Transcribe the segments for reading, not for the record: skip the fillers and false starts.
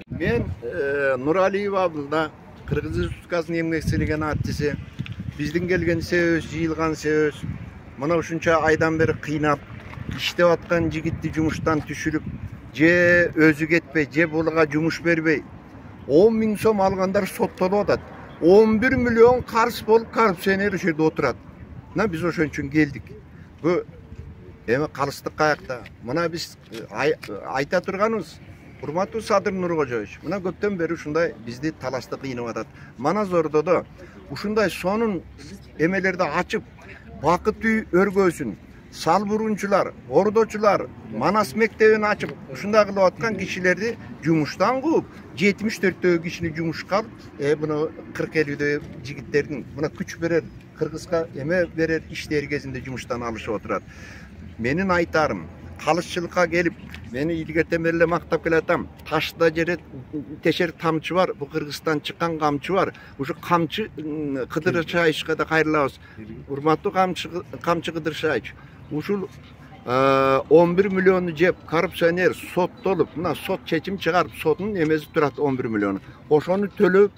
Men Nuraliyev abla Kırgız Respublikasının emgek sürgün artisi. Bizden gelgen sebebimiz, jıyılgan sebebimiz. Mana uşuncha aydan beri kıynap, iştep atkan jigitти jumuştan түшүрүп, je özü ketpey, je bulaga jumuş berбей, 10 000 so'm alganдар соттолуп атат. 11 milyon karşı bolup korrupsioner o жерде oturat. Biz ошон үчүн келдик. Bu эми калыстык каякта. Мына биз айта турганыбыз, урматтуу Садыр Нуркожоевич, мына көптөн бери ушундай бизди талашты кыйнап атат. Маназордодо ушундай сонун эмелерди ачып, бакыт үй өргөсүн, салбурунчулар, ордочулар, Манас мектебин ачып, ушундай кылып аткан кишилерди жумуштан кууп, 74 кишини жумушка алып, мына 40-50 жигиттердин мына күч берер, Кыргызга эме берер иштери кезинде жумуштан алышып отурат. Менин айтарым, калышчылыкка келип, мени илгертен бери эле мактап келатам. Ташта жере тешер тамчы бар, бу Кыргызстан чыккан камчы бар. Ушу камчы Кыдыршаевичке да кайрылабыз. Урматтуу камчы Кыдыршаевич. Ушул 11 milyonu жеп, коррупционер соттолуп, мына сот чечим чыгарып, сотунун эмеси турат 11 milyonu. Ошону төлөп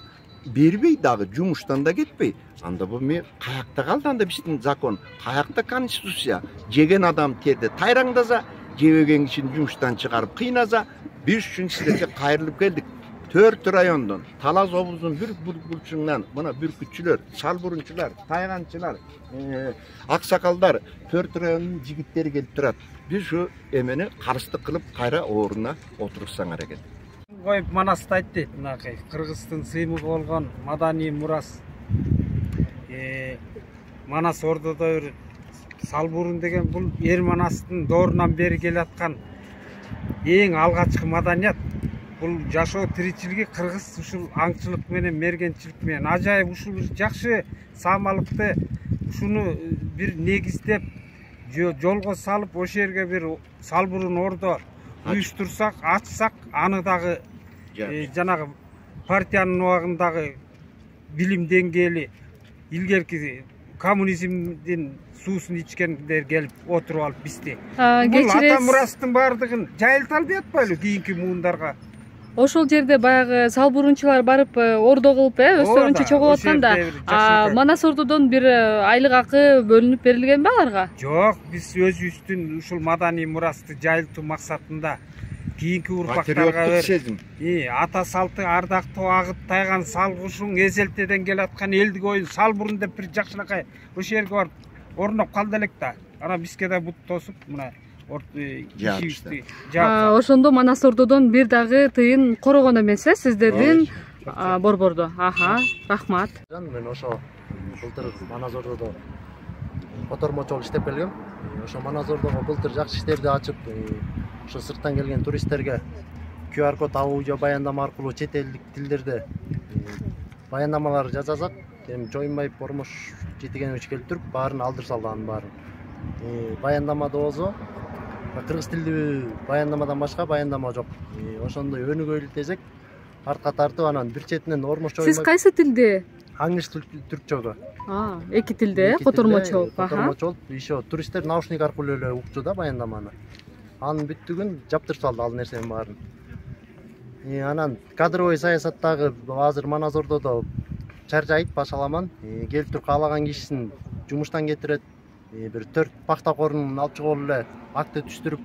бербей дагы, жумуштан да кетпей. Анда бу мен каякта калды анда биздин закон, каякта конституция. Жеген адам терде тайраңдаса, жебеген кишини жумуштан чыгарып кыйнаса, биз үчүн силерге кайрылып келдик. 4 райондон, Талас облусунун бир бурчугунан, мына бүркүтчүлөр, салбурунчулар, тайганчылар, аксакалдар 4 райондун жигиттери келип турат. Биз ушу эмени карштык кылып кайра ордуна отурсаңар экен. Коюп Манаста айтты, мынакай Кыргыздын сыймыгы болгон маданий мурас. Манас ордодо бир салбурун деген бул эр Манастын доорунан бери келаткан эң алгачкы маданият. Бул жашоо тиричилиги Кыргыз ушул аңчылык менен, мергенчилик менен ажайып ушул жакшы саамалыкты ушуну бир негиздеп жолго салып, ошол жерге бир салбурун ордо уюштурсак, ачсак, аны дагы жанагы партиянын убагындагы билим деңгээли илгерки коммунизмдин суусун ичкендер келип отуруп алып бизди. Бул ата мурастын баардыгын жайылта албай атпайлы кийинки муундарга. Ошол жерде баягы салбурунчулар барып ордо кылып, өздөрүнчө чогулуп атканда, Манас ордодон бир айлык акы бөлүнүп берилгенби аларга? Жок, биз өзүбүздүн ушул маданий мурасты жайылтуу максатында кийинки урпактарга ата салты ардактуу агыт тайган салгушуң эзелтеден келаткан элдик оюн салбурун деп бир жакшынакай ошол жерге барып орноп калды элек да. Ана бизге да бут тосуп мына ошондо Манас ордодон бир дагы тыйын корогон эмес сиздердин борбордо. Рахмат. Мен ошо былтыр Манас ордодо котормочу иштеп келгем. Ошо Манас ордого былтыр жакшы иштерди ачып, ошо сырттан келген туристтерге QR код аудио баяндама аркылуу чет элдик тилдерде баяндамалар жасасак, эми Жоймаев Ормош Жетигенович келип туруп, баарын алдырып салды анын баарын. Баяндамада болсо кыргыз тилдүү баяндамадан башка баяндама жок. Ошондой өнүгөйлүк десек, артка тартып анан бир четинен Ормош Жоймаев. Сиз кайсы тилде? Аңгыш түркчөгө. Эки тилде, котормочу. Котормочу ишо туристтер наушник аркылуу эле укчу да баяндаманы. Анын бүттүгүн жаптырып салды ал нерсенин баарын. Анан кадровый саясаттагы азыр Манас ордодо чаржайт башаламан, келип туруп каалаган кишисин жумуштан кетирет. Бир 4 пахта корунун алып чыгып эле акты түштүрүп,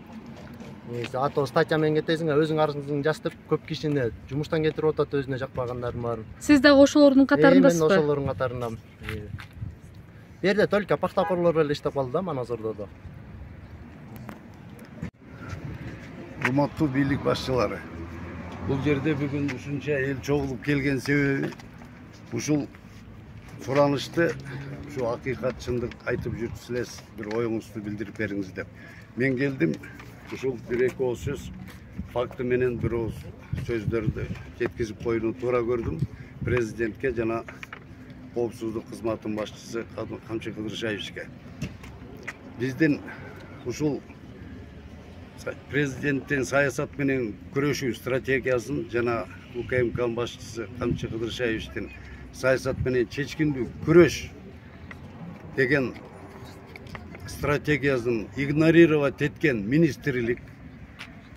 ато статья менен кетесиң, өзүң арызыңды жазып, көп кишини жумуштан кетирип атат өзүнө жакпагандардын баарын. Сиз дагы ошолордун катарындасызбы? Мен ошолордун катарындамын. Бу жерде только пахта корлор эле иштеп калды да Манас ордодо. Урматтуу бийлик башчылары, бул жерде бүгүн ушунча эл чогулуп келген себеби ушул суранышты, ушу акыйкат чындык айтып жүрсүңүз, бир оюңузду билдирип бериңиз деп. Мен келдим, ушул бир эки ооз сөз факты менен бир ооз сөздөрдү жеткизип коюуну туура көрдүм. Президентке жана коопсуздук кызматынын башчысы Камчы Кыдыршаевичке. Биздин ушул президенттин саясат менен күрөшүү стратегиясын жана УКМКнын башчысы Камчы Кыдыршаевичтин саясат менен чечкиндүү күрөш деген стратегиясын игнорировать эткен министрлик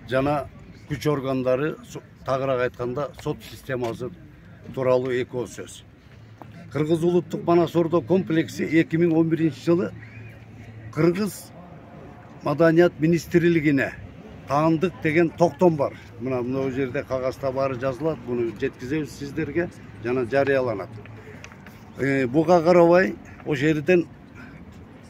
жана күч органдары, тагыраак айтканда сот системасы тууралуу экөө сөз. Кыргыз улуттук манас ордо комплекси 2011 жылы Кыргыз Маданият министрлигине таандык деген токтом бар. Мына жерде кагазда баары жазылат, буну жеткизебиз сиздерге жана жарыяланат. Буга карабай ошол жерден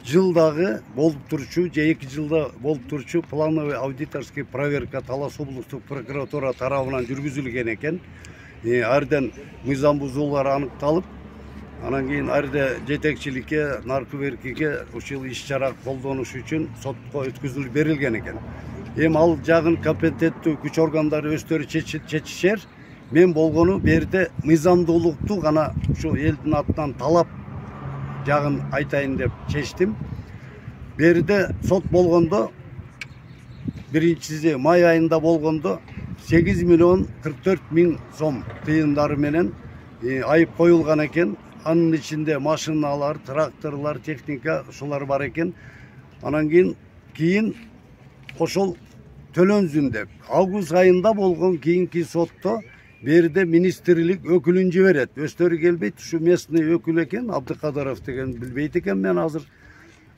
жылдагы болуп турчу же 2 жылда болуп турчу плановый аудиторский проверка Талас облустук прокуратура тарабынан жүргүзүлгөн экен. Ардан мыйзам бузуулар аныкталып, анан кийин арда жетекчиликке, наркоберкиге ушул иш-чара колдонуш үчүн сотко өткөзүлүп берилген экен. Эми ал жагын компетенттүү күч органдары өздөрү чечишер. Мен болгону берде мыйзамдуулукту гана ушу элдин атынан талап жагын айтайын деп чечтим. Берде сот болгондо биринчиси май айында болгондо 8 миллион 44 миң сом тыйындары менен айып коюлган экен. Анын ичинде машиналар, тракторлар, техника ушулар бар экен. Анан кийин ошол төлөнсүн деп август айында болгон кийинки сотто берде министрлик өкүлүн жиберет. Өздөрү келбейт, ушу местный өкүл экен, Абдыкадыров деген билбейт экен мен азыр.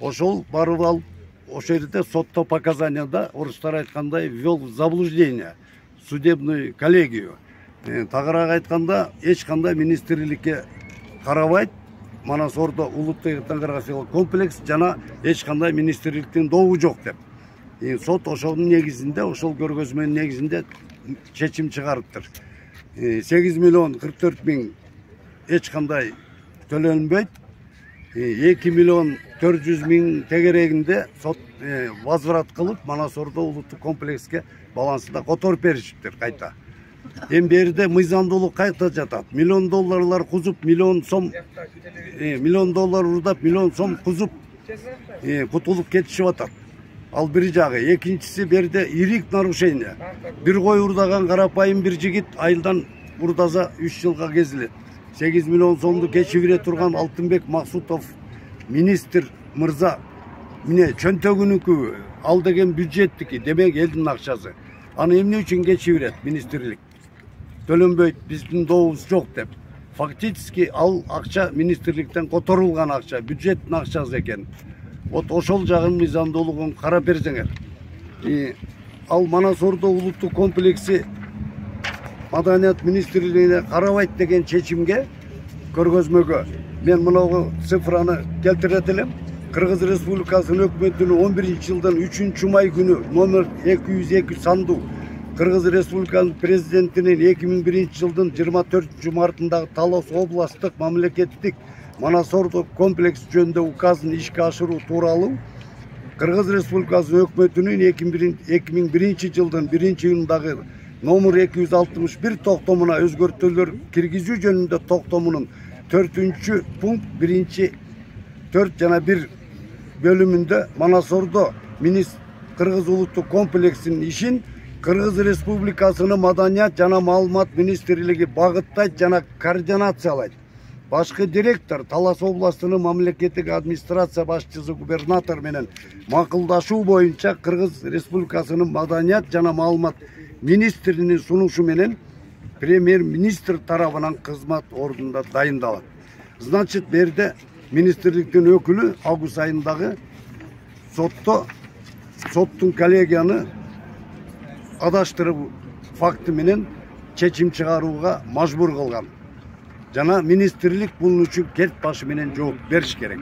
Ошол барып алып, ошол жерде сотто показанияда орустар айткандай ввел в заблуждение судебную коллегию. Тагыраак айтканда эч кандай министрликке карабайт. Манас ордо улуттук этнографиялык комплекс жана эч кандай министрликтин добу жок деп. Сот ошонун негизинде, ошол көргөзмөнүн негизинде чечим чыгарыптыр. 8 миллион 44 миң эч кандай төлөнбөйт. 2 миллион 400 миң тегерегинде сот возврат кылып, Манас ордо улуттук комплекске балансында которуп беришиптир кайта. Эми берде мыйзамдуулук кайта жатат. $1 миллион кузуп, $1 миллион урдап, $1 миллион кузуп кутулуп кетишип атат. Ал бир жагы. Экинчиси берде ирик нарушение. Бир кой урдаган карапайым бир жигит айылдан урдаса 3 жылга кезилет. 8 миллион сомду кечирип турган Алтынбек Максутов министр мырза міне чөнтөгүнүкү ал деген бюджеттики, демек элдин акчасы. Аны эмне үчүн кечирет министрлик? Төлөнбөйт, биздин добубуз жок деп. Фактически ал акча министрликтен которулган акча, бюджеттин акчасы экен. Вот ошол жагын мыйзамдуулугун карап берсеңер. Ал Манас ордо улуттук комплекси Маданият министрлигине карабайт деген чечимге, көргөзмөгө мен мынау цифраны келтирет элем. Кыргыз Республикасынын өкмөтүнүн 11-жылдын 3-май күнү номер 202 сандуу Кыргыз Республикасынын президентинин 2001-жылдын 24-мартындагы Талас областтык мамлекеттик Манас ордо комплекс жөнүндө указын ишке ашыруу тууралуу Кыргыз Республикасынын өкмөтүнүн 2001-жылдын 1-июндагы номер 261 токтомуна өзгөртүүлөр киргизүү жөнүндө токтомунун 4 пункт 4 жана 1 бөлүмүндө Манас ордо Кыргыз улуттук комплексинин ишин Кыргыз Республикасынын Маданият жана маалымат министрлиги багыттайт жана координациялайт. Башкы директор Талас областынын мамлекеттик администрация башчысы губернатор менен макулдашуу боюнча Кыргыз Республикасынын Маданият жана маалымат министринин сунушу менен премьер-министр тарабынан кызмат ордунда дайындалат. Значит, берде министрликтин өкүлү август айындагы соттун коллегияны адаштырып факты менен чечим чыгарууга мажбур кылган. Жана министрлик бунун үчүн кет башы менен жооп бериш керек.